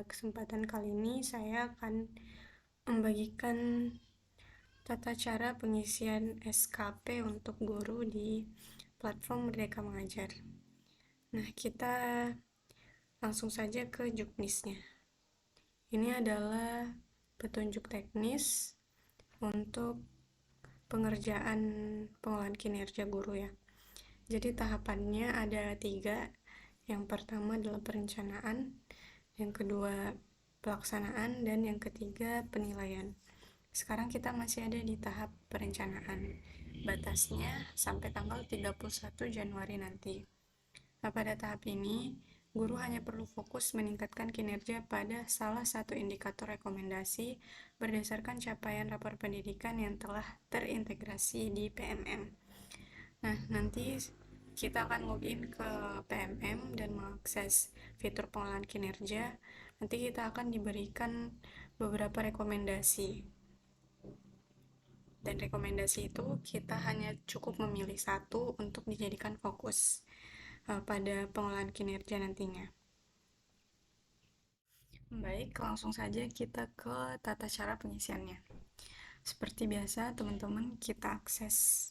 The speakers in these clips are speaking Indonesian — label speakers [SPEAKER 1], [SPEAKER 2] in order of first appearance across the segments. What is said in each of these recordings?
[SPEAKER 1] kesempatan kali ini saya akan membagikan tata cara pengisian SKP untuk guru di platform Merdeka Mengajar. Nah, kita langsung saja ke juknisnya. Ini adalah petunjuk teknis untuk pengerjaan pengolahan kinerja guru ya. Jadi tahapannya ada 3. Yang pertama adalah perencanaan, yang kedua pelaksanaan, dan yang ketiga penilaian. Sekarang kita masih ada di tahap perencanaan. Batasnya sampai tanggal 31 Januari nanti. Nah, pada tahap ini, guru hanya perlu fokus meningkatkan kinerja pada salah satu indikator rekomendasi berdasarkan capaian rapor pendidikan yang telah terintegrasi di PMM. Nah, nanti kita akan login ke PMM dan mengakses fitur pengolahan kinerja. Nanti kita akan diberikan beberapa rekomendasi. Dan rekomendasi itu kita hanya cukup memilih satu untuk dijadikan fokus pada pengolahan kinerja nantinya. Baik, langsung saja kita ke tata cara pengisiannya. Seperti biasa, teman-teman, kita akses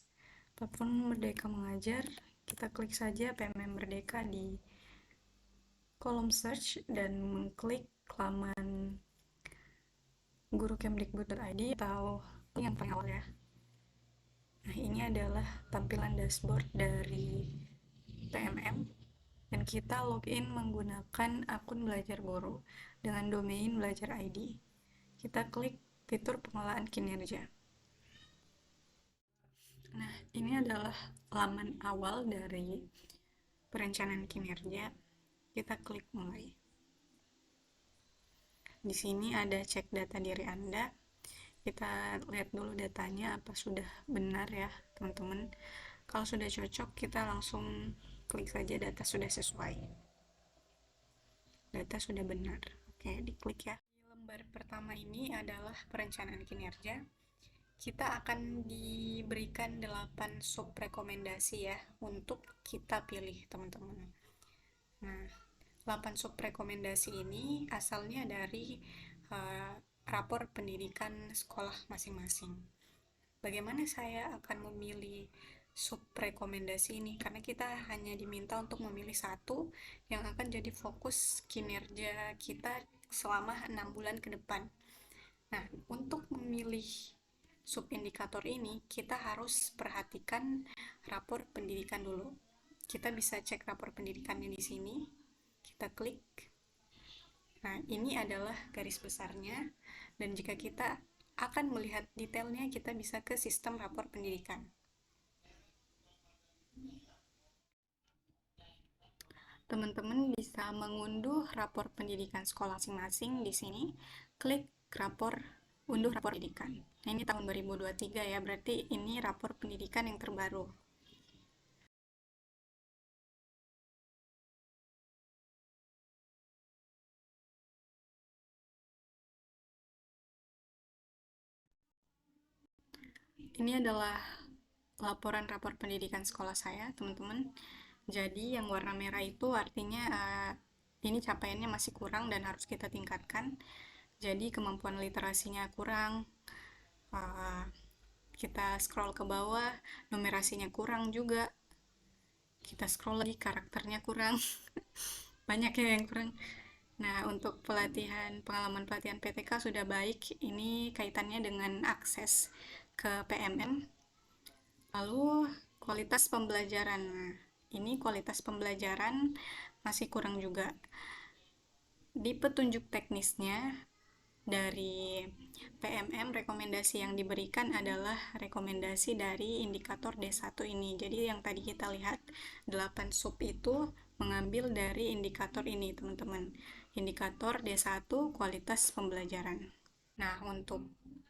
[SPEAKER 1] platform Merdeka Mengajar. Kita klik saja PMM Merdeka di kolom search dan mengklik laman gurukemdikbud.id atau yang paling awal ya. Nah, ini adalah tampilan dashboard dari PMM dan kita login menggunakan akun belajar guru dengan domain belajar ID. Kita klik fitur pengolahan kinerja. Nah, ini adalah laman awal dari perencanaan kinerja. Kita klik mulai. Di sini ada cek data diri Anda. Kita lihat dulu datanya apa sudah benar ya, teman-teman. Kalau sudah cocok, kita langsung klik saja data sudah sesuai. Data sudah benar. Oke, diklik ya. Di lembar pertama ini adalah perencanaan kinerja. Kita akan diberikan 8 sub rekomendasi ya untuk kita pilih, teman-teman. Nah, 8 sub rekomendasi ini asalnya dari rapor pendidikan sekolah masing-masing. Bagaimana saya akan memilih sub rekomendasi ini? Karena kita hanya diminta untuk memilih satu yang akan jadi fokus kinerja kita selama 6 bulan ke depan. Nah, untuk memilih subindikator ini, kita harus perhatikan rapor pendidikan dulu. Kita bisa cek rapor pendidikannya di sini. Kita klik. Nah, ini adalah garis besarnya. Dan jika kita akan melihat detailnya, kita bisa ke sistem rapor pendidikan. Teman-teman bisa mengunduh rapor pendidikan sekolah masing-masing di sini. Klik unduh rapor pendidikan. Nah, ini tahun 2023 ya, berarti ini rapor pendidikan yang terbaru. Ini adalah laporan rapor pendidikan sekolah saya, teman-teman. Jadi yang warna merah itu artinya ini capaiannya masih kurang dan harus kita tingkatkan. Jadi kemampuan literasinya kurang, kita scroll ke bawah, numerasinya kurang juga. Kita scroll lagi, karakternya kurang. Banyak ya yang kurang. Nah, untuk pengalaman pelatihan PTK sudah baik. Ini kaitannya dengan akses ke PMM. Lalu kualitas pembelajaran. Nah, ini kualitas pembelajaran masih kurang juga. Di petunjuk teknisnya dari PMM, rekomendasi yang diberikan adalah rekomendasi dari indikator D1 ini. Jadi yang tadi kita lihat 8 sub itu mengambil dari indikator ini, teman-teman. Indikator D1 kualitas pembelajaran. Nah, untuk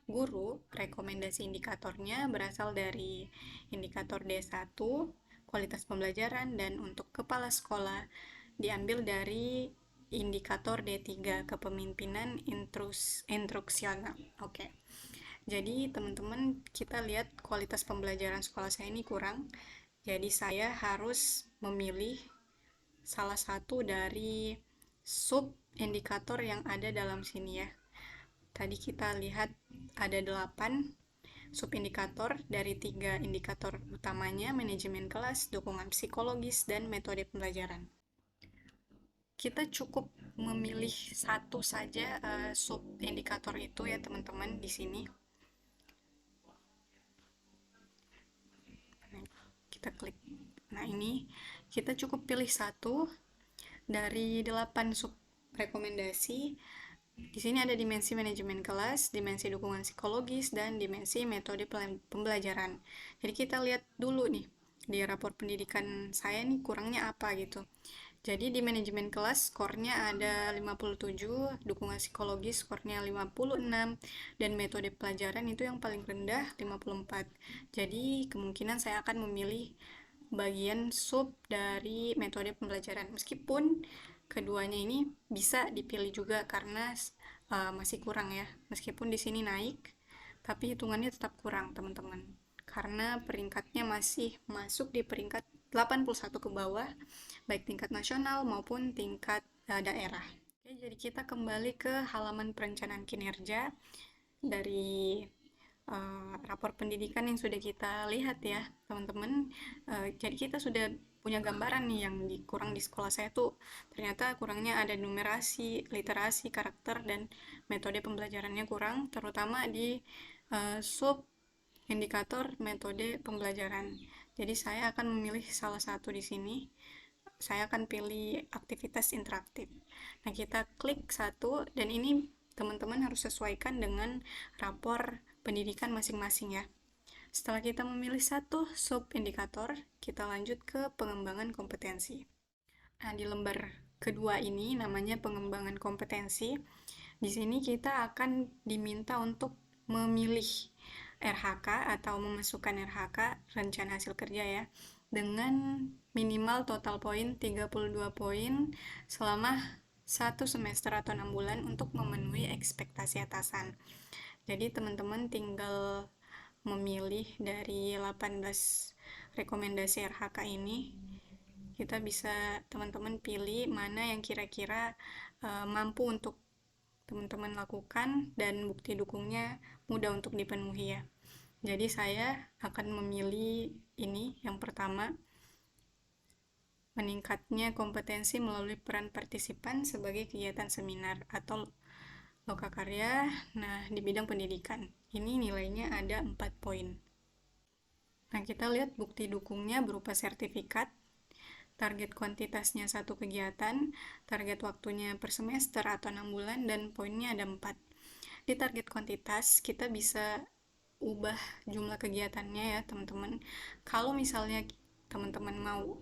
[SPEAKER 1] guru, rekomendasi indikatornya berasal dari indikator D1 kualitas pembelajaran, dan untuk kepala sekolah diambil dari indikator D3 kepemimpinan instruksional. Oke. Jadi teman-teman, kita lihat kualitas pembelajaran sekolah saya ini kurang. Jadi saya harus memilih salah satu dari sub indikator yang ada dalam sini ya. Tadi kita lihat ada 8 sub indikator dari 3 indikator utamanya, manajemen kelas, dukungan psikologis, dan metode pembelajaran. Kita cukup memilih satu saja sub indikator itu ya teman-teman di sini. Kita klik. Nah, ini kita cukup pilih satu dari 8 sub rekomendasi. Di sini ada dimensi manajemen kelas, dimensi dukungan psikologis, dan dimensi metode pembelajaran. Jadi kita lihat dulu nih, di rapor pendidikan saya nih kurangnya apa gitu. Jadi di manajemen kelas skornya ada 57, dukungan psikologis skornya 56, dan metode pelajaran itu yang paling rendah 54. Jadi kemungkinan saya akan memilih bagian sub dari metode pembelajaran. Meskipun keduanya ini bisa dipilih juga karena masih kurang ya. Meskipun di sini naik, tapi hitungannya tetap kurang, teman-teman. Karena peringkatnya masih masuk di peringkat 81 ke bawah, baik tingkat nasional maupun tingkat daerah. Oke, jadi kita kembali ke halaman perencanaan kinerja dari rapor pendidikan yang sudah kita lihat ya teman-teman. Jadi kita sudah punya gambaran nih yang kurang di sekolah saya tuh ternyata kurangnya ada numerasi, literasi, karakter, dan metode pembelajarannya kurang, terutama di sub indikator metode pembelajaran. Jadi saya akan memilih salah satu di sini. Saya akan pilih aktivitas interaktif. Nah, kita klik satu, dan ini teman-teman harus sesuaikan dengan rapor pendidikan masing-masing ya. Setelah kita memilih satu sub indikator, kita lanjut ke pengembangan kompetensi. Nah, di lembar kedua ini namanya pengembangan kompetensi. Di sini kita akan diminta untuk memilih RHK atau memasukkan RHK, rencana hasil kerja ya, dengan minimal total poin 32 poin selama 1 semester atau 6 bulan untuk memenuhi ekspektasi atasan. Jadi teman-teman tinggal memilih dari 18 rekomendasi RHK ini. Kita bisa teman-teman pilih mana yang kira-kira mampu untuk teman-teman lakukan dan bukti dukungnya mudah untuk dipenuhi ya. Jadi saya akan memilih ini yang pertama, meningkatnya kompetensi melalui peran partisipan sebagai kegiatan seminar atau lokakarya, nah di bidang pendidikan. Ini nilainya ada 4 poin. Nah, kita lihat bukti dukungnya berupa sertifikat, target kuantitasnya 1 kegiatan, target waktunya per semester atau 6 bulan, dan poinnya ada 4. Di target kuantitas, kita bisa ubah jumlah kegiatannya ya, teman-teman. Kalau misalnya teman-teman mau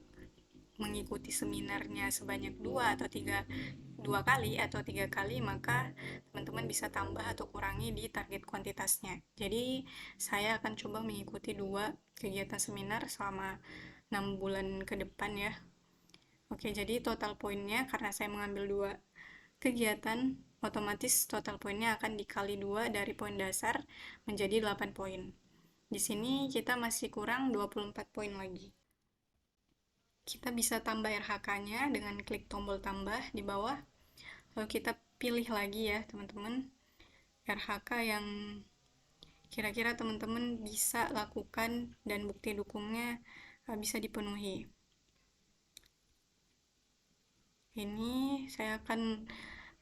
[SPEAKER 1] mengikuti seminarnya sebanyak 2 kali atau 3 kali, maka teman-teman bisa tambah atau kurangi di target kuantitasnya. Jadi saya akan coba mengikuti 2 kegiatan seminar selama 6 bulan ke depan ya. Oke, jadi total poinnya karena saya mengambil 2 kegiatan, otomatis total poinnya akan dikali 2 dari poin dasar menjadi 8 poin. Di sini kita masih kurang 24 poin lagi. Kita bisa tambah RHK-nya dengan klik tombol tambah di bawah. Lalu kita pilih lagi ya teman-teman RHK yang kira-kira teman-teman bisa lakukan dan bukti dukungnya bisa dipenuhi. Ini saya akan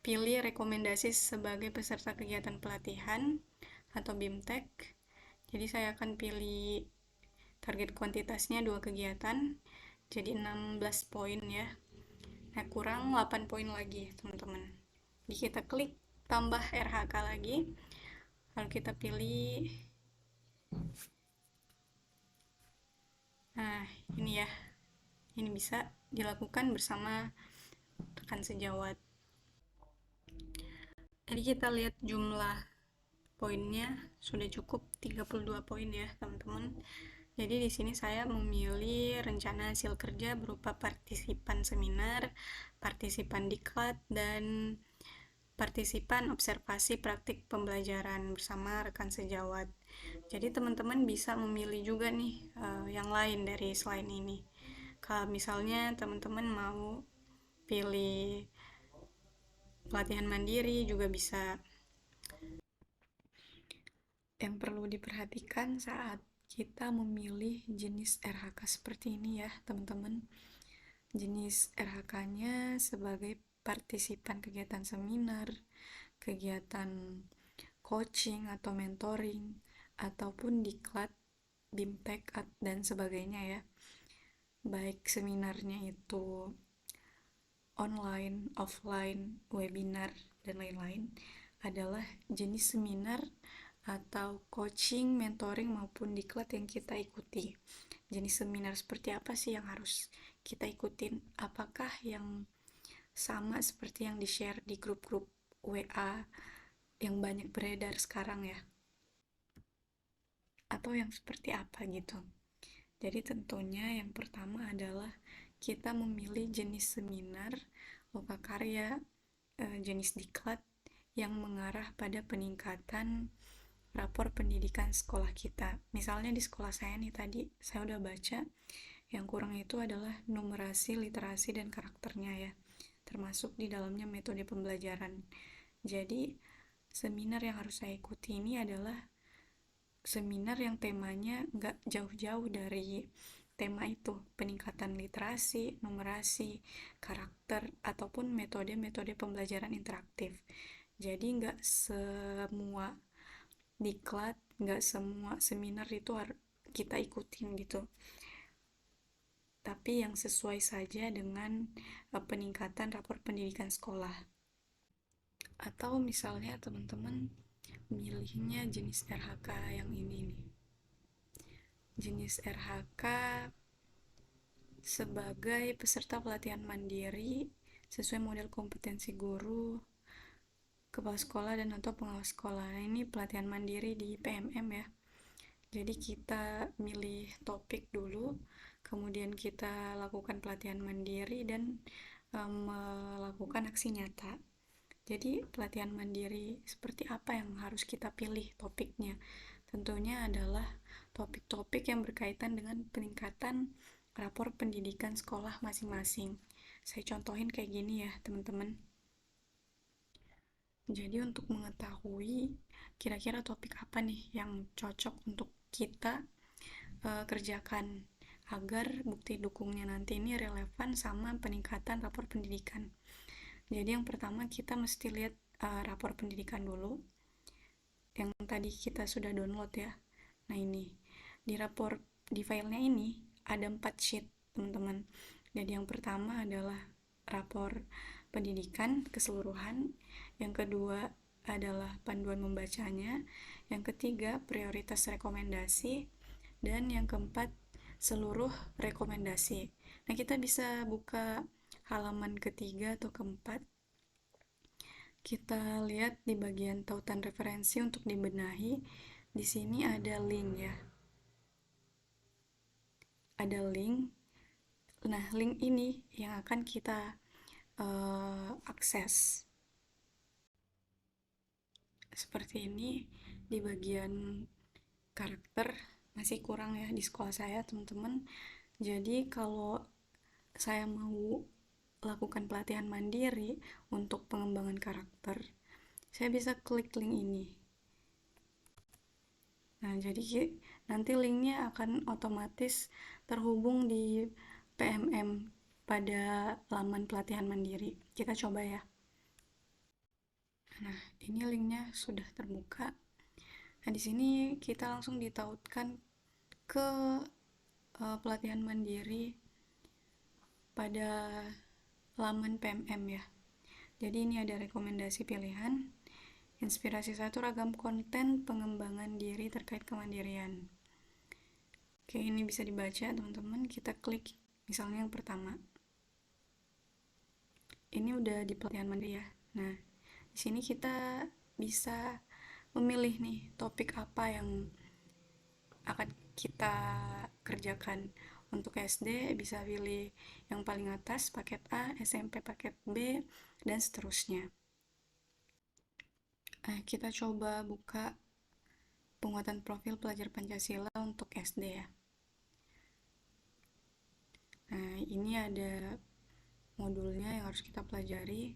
[SPEAKER 1] pilih rekomendasi sebagai peserta kegiatan pelatihan atau BIMTEK. Jadi saya akan pilih target kuantitasnya 2 kegiatan, jadi 16 poin ya. Nah, kurang 8 poin lagi teman-teman. Jadi kita klik tambah RHK lagi, lalu kita pilih. Nah, ini ya, ini bisa dilakukan bersama rekan sejawat. Jadi kita lihat jumlah poinnya sudah cukup 32 poin ya teman-teman. Jadi di sini saya memilih rencana hasil kerja berupa partisipan seminar, partisipan diklat, dan partisipan observasi praktik pembelajaran bersama rekan sejawat. Jadi teman-teman bisa memilih juga nih yang lain dari selain ini. Kalau misalnya teman-teman mau pilih pelatihan mandiri juga bisa. Yang perlu diperhatikan saat kita memilih jenis RHK seperti ini ya teman-teman. Jenis RHK-nya sebagai partisipan kegiatan seminar, kegiatan coaching atau mentoring, ataupun diklat, BIMTEK, dan sebagainya ya. Baik seminarnya itu online, offline, webinar, dan lain-lain, adalah jenis seminar atau coaching, mentoring, maupun diklat yang kita ikuti. Jenis seminar seperti apa sih yang harus kita ikutin? Apakah yang sama seperti yang di-share di grup-grup WA yang banyak beredar sekarang ya? Atau yang seperti apa gitu? Jadi tentunya yang pertama adalah kita memilih jenis seminar, lokakarya, jenis diklat yang mengarah pada peningkatan rapor pendidikan sekolah kita. Misalnya di sekolah saya nih tadi, saya udah baca, yang kurang itu adalah numerasi, literasi, dan karakternya ya. Termasuk di dalamnya metode pembelajaran. Jadi, seminar yang harus saya ikuti ini adalah seminar yang temanya nggak jauh-jauh dari tema itu, peningkatan literasi, numerasi, karakter, ataupun metode-metode pembelajaran interaktif. Jadi nggak semua diklat, nggak semua seminar itu harus kita ikutin gitu, tapi yang sesuai saja dengan peningkatan rapor pendidikan sekolah. Atau misalnya teman-teman milihnya jenis RHK yang ini nih, jenis RHK sebagai peserta pelatihan mandiri sesuai model kompetensi guru, kepala sekolah, dan atau pengawas sekolah. Nah, ini pelatihan mandiri di PMM ya. Jadi kita milih topik dulu, kemudian kita lakukan pelatihan mandiri dan melakukan aksi nyata. Jadi pelatihan mandiri seperti apa yang harus kita pilih topiknya? Tentunya adalah topik-topik yang berkaitan dengan peningkatan rapor pendidikan sekolah masing-masing. Saya contohin kayak gini ya teman-teman. Jadi untuk mengetahui kira-kira topik apa nih yang cocok untuk kita kerjakan agar bukti dukungnya nanti ini relevan sama peningkatan rapor pendidikan. Jadi yang pertama kita mesti lihat rapor pendidikan dulu yang tadi kita sudah download ya. Nah ini di rapor, di filenya ini ada 4 sheet teman-teman. Jadi yang pertama adalah rapor pendidikan keseluruhan, yang kedua adalah panduan membacanya, yang ketiga prioritas rekomendasi, dan yang keempat seluruh rekomendasi. Nah kita bisa buka halaman ketiga atau keempat. Kita lihat di bagian tautan referensi untuk dibenahi. Di sini ada link ya. Ada link. Nah, link ini yang akan kita akses. Seperti ini di bagian karakter masih kurang ya di sekolah saya, teman-teman. Jadi kalau saya mau lakukan pelatihan mandiri untuk pengembangan karakter, saya bisa klik link ini. Nah, jadi nanti linknya akan otomatis terhubung di PMM pada laman pelatihan mandiri. Kita coba ya. Nah, ini linknya sudah terbuka. Nah, di sini kita langsung ditautkan ke pelatihan mandiri pada laman PMM ya. Jadi ini ada rekomendasi pilihan. Inspirasi satu, ragam konten pengembangan diri terkait kemandirian. Oke, ini bisa dibaca teman-teman. Kita klik misalnya yang pertama. Ini udah di pelatihan mandiri ya. Nah, di sini kita bisa memilih nih topik apa yang akan kita kerjakan. Untuk SD bisa pilih yang paling atas paket A, SMP paket B, dan seterusnya. Kita coba buka penguatan profil pelajar Pancasila untuk SD ya. Nah, ini ada modulnya yang harus kita pelajari.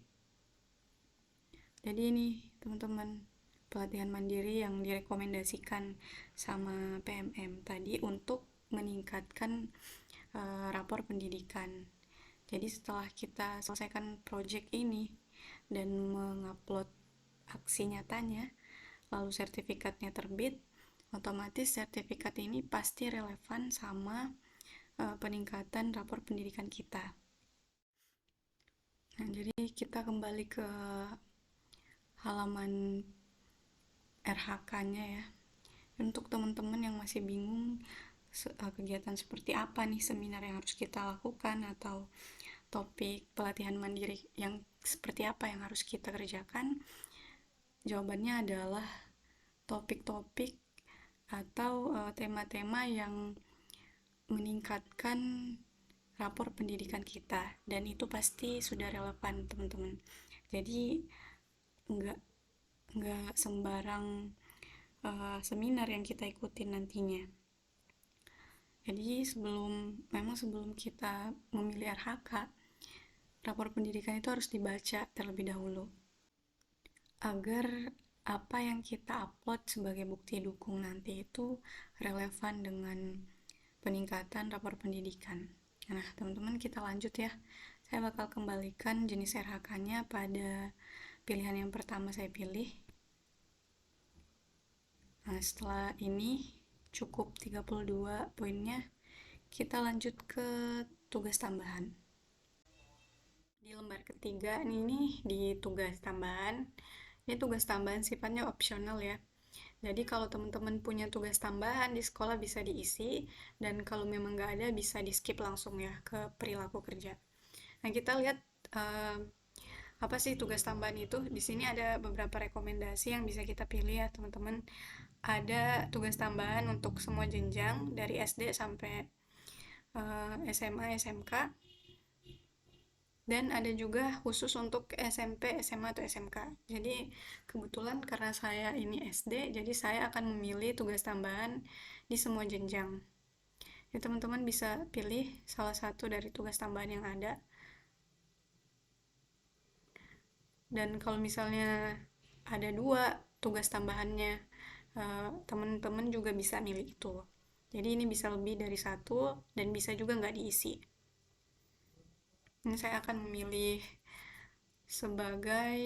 [SPEAKER 1] Jadi ini teman-teman, pelatihan mandiri yang direkomendasikan sama PMM tadi untuk meningkatkan rapor pendidikan. Jadi setelah kita selesaikan project ini dan mengupload aksi nyatanya, lalu sertifikatnya terbit, otomatis sertifikat ini pasti relevan sama peningkatan rapor pendidikan kita. Nah, jadi kita kembali ke halaman RHK-nya ya. Untuk teman-teman yang masih bingung kegiatan seperti apa nih seminar yang harus kita lakukan atau topik pelatihan mandiri yang seperti apa yang harus kita kerjakan, jawabannya adalah topik-topik atau tema-tema yang meningkatkan rapor pendidikan kita, dan itu pasti sudah relevan teman-teman. Jadi nggak sembarang seminar yang kita ikutin nantinya. Jadi sebelum kita memilih RHK, rapor pendidikan itu harus dibaca terlebih dahulu agar apa yang kita upload sebagai bukti dukung nanti itu relevan dengan peningkatan rapor pendidikan. Nah, teman-teman, kita lanjut ya. Saya bakal kembalikan jenis RHK-nya pada pilihan yang pertama saya pilih. Nah, setelah ini cukup 32 poinnya, kita lanjut ke tugas tambahan. Di lembar ketiga ini di tugas tambahan, ini tugas tambahan sifatnya opsional ya. Jadi kalau teman-teman punya tugas tambahan di sekolah bisa diisi, dan kalau memang nggak ada bisa di skip langsung ya ke perilaku kerja. Nah, kita lihat apa sih tugas tambahan itu. Di sini ada beberapa rekomendasi yang bisa kita pilih ya teman-teman. Ada tugas tambahan untuk semua jenjang dari SD sampai SMA, SMK. Dan ada juga khusus untuk SMP, SMA, atau SMK. Jadi kebetulan karena saya ini SD, jadi saya akan memilih tugas tambahan di semua jenjang. Jadi teman-teman bisa pilih salah satu dari tugas tambahan yang ada. Dan kalau misalnya ada 2 tugas tambahannya, teman-teman juga bisa milih itu. Jadi ini bisa lebih dari 1 dan bisa juga nggak diisi. Ini saya akan memilih sebagai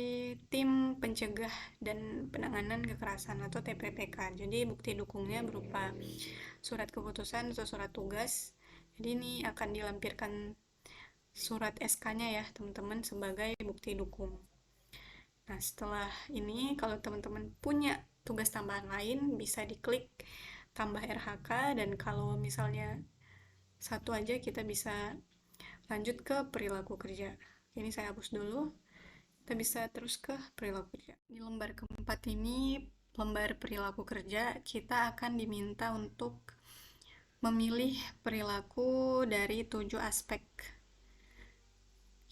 [SPEAKER 1] tim pencegah dan penanganan kekerasan atau TPPK. Jadi bukti dukungnya berupa surat keputusan atau surat tugas. Jadi ini akan dilampirkan surat SK-nya ya teman-teman sebagai bukti dukung. Nah, setelah ini kalau teman-teman punya tugas tambahan lain bisa diklik tambah RHK, dan kalau misalnya satu aja kita bisa lanjut ke perilaku kerja. Ini saya hapus dulu. Kita bisa terus ke perilaku kerja. Di lembar keempat ini, lembar perilaku kerja, kita akan diminta untuk memilih perilaku dari 7 aspek.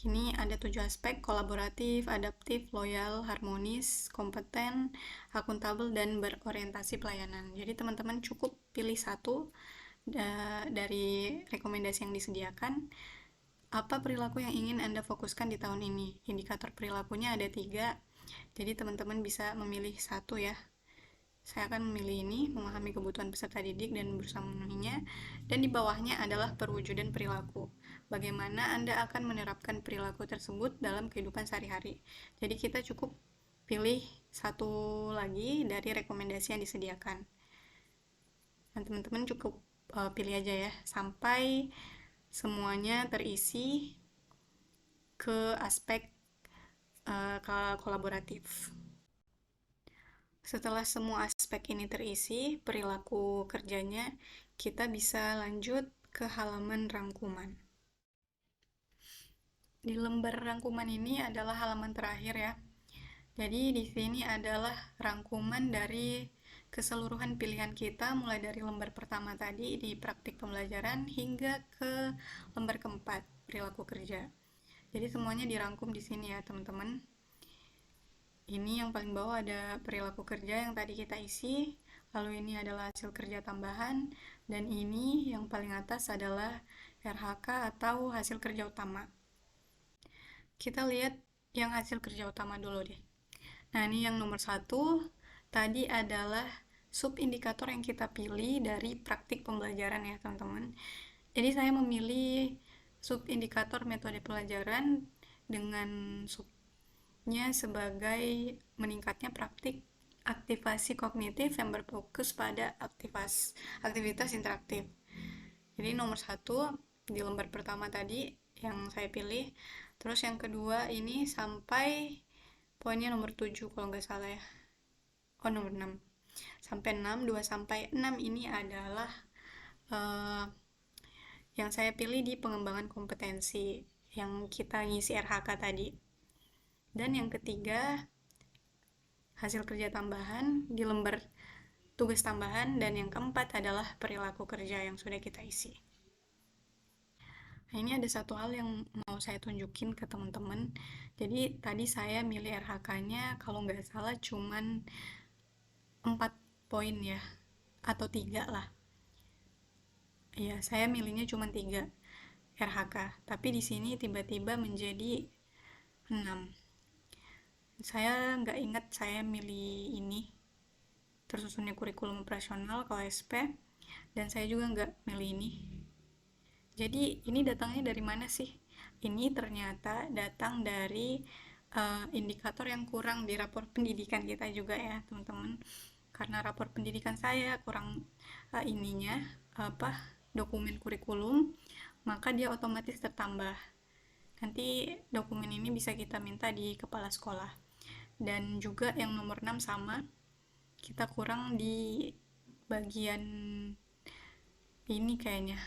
[SPEAKER 1] Ini ada 7 aspek: kolaboratif, adaptif, loyal, harmonis, kompeten, akuntabel, dan berorientasi pelayanan. Jadi teman-teman cukup pilih satu dari rekomendasi yang disediakan. Apa perilaku yang ingin Anda fokuskan di tahun ini? Indikator perilakunya ada 3, jadi teman-teman bisa memilih satu ya. Saya akan memilih ini, memahami kebutuhan peserta didik dan berusaha memenuhinya. Dan di bawahnya adalah perwujudan perilaku. Bagaimana Anda akan menerapkan perilaku tersebut dalam kehidupan sehari-hari. Jadi kita cukup pilih satu lagi dari rekomendasi yang disediakan. Dan teman-teman cukup pilih aja ya, sampai semuanya terisi ke aspek kolaboratif. Setelah semua aspek ini terisi, perilaku kerjanya, kita bisa lanjut ke halaman rangkuman. Di lembar rangkuman ini adalah halaman terakhir ya. Jadi di sini adalah rangkuman dari keseluruhan pilihan kita, mulai dari lembar pertama tadi di praktik pembelajaran hingga ke lembar keempat, perilaku kerja. Jadi semuanya dirangkum di sini ya teman-teman. Ini yang paling bawah ada perilaku kerja yang tadi kita isi, lalu ini adalah hasil kerja tambahan, dan ini yang paling atas adalah RHK atau hasil kerja utama. Kita lihat yang hasil kerja utama dulu deh. Nah, ini yang nomor 1 tadi adalah subindikator yang kita pilih dari praktik pembelajaran ya teman-teman. Jadi saya memilih subindikator metode pelajaran dengan subnya sebagai meningkatnya praktik aktivasi kognitif yang berfokus pada aktivitas interaktif. Jadi nomor 1 di lembar pertama tadi yang saya pilih. Terus yang kedua ini sampai poinnya nomor 7 kalau nggak salah ya. Oh, nomor 6. Sampai 6, 2 sampai 6 ini adalah yang saya pilih di pengembangan kompetensi yang kita ngisi RHK tadi. Dan yang ketiga, hasil kerja tambahan di lembar tugas tambahan, dan yang keempat adalah perilaku kerja yang sudah kita isi. Nah, ini ada satu hal yang mau saya tunjukin ke teman-teman. Jadi tadi saya milih RHK-nya kalau nggak salah cuman 4 poin ya, atau 3 lah. Iya, saya milihnya cuma 3 RHK, tapi di sini tiba-tiba menjadi 6. Saya nggak ingat saya milih ini, tersusunnya kurikulum operasional kalau SP, dan saya juga nggak milih ini. Jadi ini datangnya dari mana sih? Ini ternyata datang dari indikator yang kurang di rapor pendidikan kita juga ya teman-teman. Karena rapor pendidikan saya kurang dokumen kurikulum, maka dia otomatis tertambah. Nanti dokumen ini bisa kita minta di kepala sekolah. Dan juga yang nomor 6 sama, kita kurang di bagian ini kayaknya,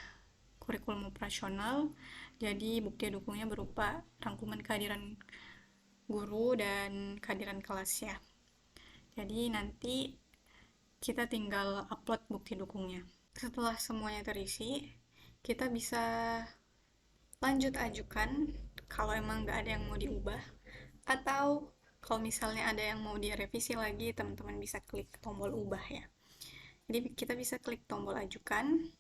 [SPEAKER 1] kurikulum operasional. Jadi bukti dukungnya berupa rangkuman kehadiran guru dan kehadiran kelas ya. Jadi nanti kita tinggal upload bukti dukungnya. Setelah semuanya terisi, kita bisa lanjut ajukan kalau emang nggak ada yang mau diubah, atau kalau misalnya ada yang mau direvisi lagi, teman-teman bisa klik tombol ubah ya. Jadi kita bisa klik tombol ajukan.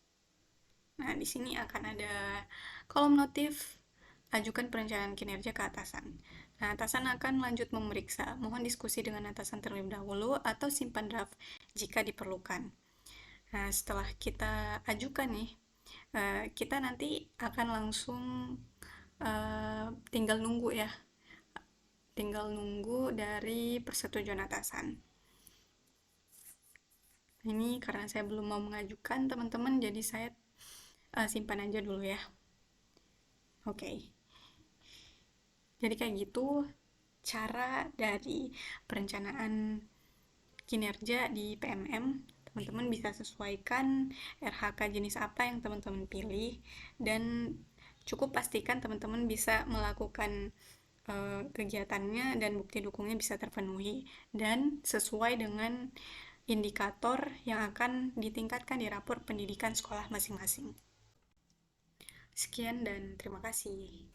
[SPEAKER 1] Nah, di sini akan ada kolom notif, ajukan perencanaan kinerja ke atasan. Nah, atasan akan lanjut memeriksa. Mohon diskusi dengan atasan terlebih dahulu atau simpan draft jika diperlukan. Nah, setelah kita ajukan nih, kita nanti akan langsung tinggal nunggu ya. Tinggal nunggu dari persetujuan atasan. Ini karena saya belum mau mengajukan teman-teman, jadi saya simpan aja dulu ya. Oke. Jadi kayak gitu cara dari perencanaan kinerja di PMM. Teman-teman bisa sesuaikan RHK jenis apa yang teman-teman pilih, dan cukup pastikan teman-teman bisa melakukan kegiatannya dan bukti dukungnya bisa terpenuhi dan sesuai dengan indikator yang akan ditingkatkan di rapor pendidikan sekolah masing-masing. Sekian dan terima kasih.